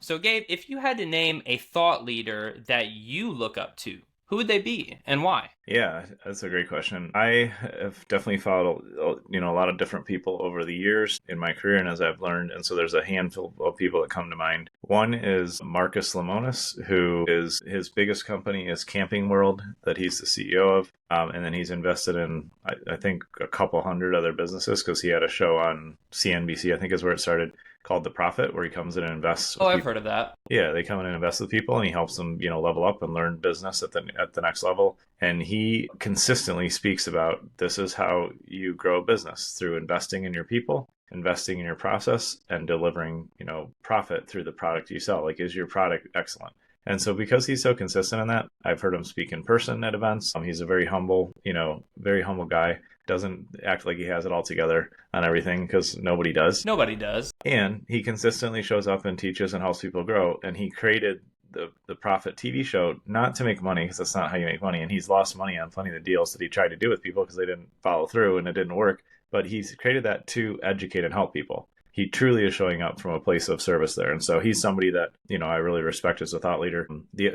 So, Gabe, if you had to name a thought leader that you look up to, who would they be and why? Yeah, that's a great question. I have definitely followed, a lot of different people over the years in my career, and as I've learned, and so there's a handful of people that come to mind. One is Marcus Lemonis, who is his biggest company is Camping World, that he's the CEO of, and then he's invested in I think a couple hundred other businesses because he had a show on CNBC, I think is where it started, called The Profit, where he comes in and invests Oh, with I've people. heard of that. Yeah, they come in and invest with people, and he helps them, level up and learn business at the next level. And he consistently speaks about this is how you grow a business through investing in your people, investing in your process, and delivering, profit through the product you sell. Like, is your product excellent? And so, because he's so consistent in that, I've heard him speak in person at events. He's a very humble guy. Doesn't act like he has it all together on everything because nobody does. Nobody does. And he consistently shows up and teaches and helps people grow. And he created the Profit TV show not to make money because that's not how you make money. And he's lost money on plenty of the deals that he tried to do with people because they didn't follow through and it didn't work. But he's created that to educate and help people. He truly is showing up from a place of service there. And so he's somebody that, I really respect as a thought leader.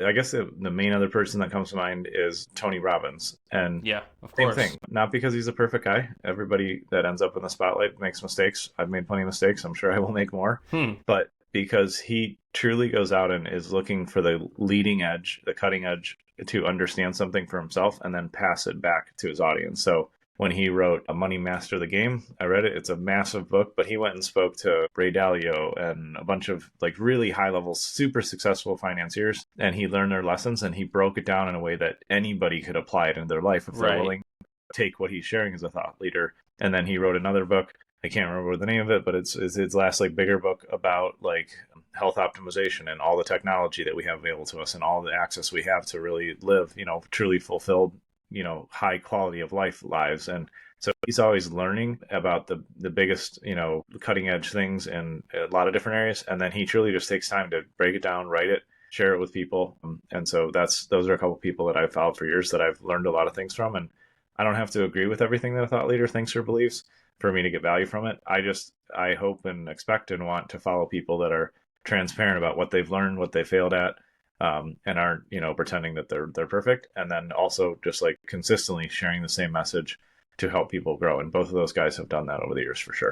I guess the main other person that comes to mind is Tony Robbins. And Yeah, of same thing. course. Not because he's a perfect guy. Everybody that ends up in the spotlight makes mistakes. I've made plenty of mistakes. I'm sure I will make more. Hmm. But because he truly goes out and is looking for the leading edge, the cutting edge to understand something for himself and then pass it back to his audience. So when he wrote A Money Master the Game, I read it. It's a massive book, but he went and spoke to Ray Dalio and a bunch of like really high level, super successful financiers. And he learned their lessons and he broke it down in a way that anybody could apply it in their life if they're Right. willing to take what he's sharing as a thought leader. And then he wrote another book. I can't remember the name of it, but it's his last like bigger book about like health optimization and all the technology that we have available to us and all the access we have to really live, truly fulfilled, high quality of life lives. And so he's always learning about the biggest, cutting edge things in a lot of different areas. And then he truly just takes time to break it down, write it, share it with people. And so those are a couple of people that I've followed for years that I've learned a lot of things from. And I don't have to agree with everything that a thought leader thinks or believes for me to get value from it. I hope and expect and want to follow people that are transparent about what they've learned, what they failed at, and aren't pretending that they're perfect. And then also just like consistently sharing the same message to help people grow. And both of those guys have done that over the years for sure.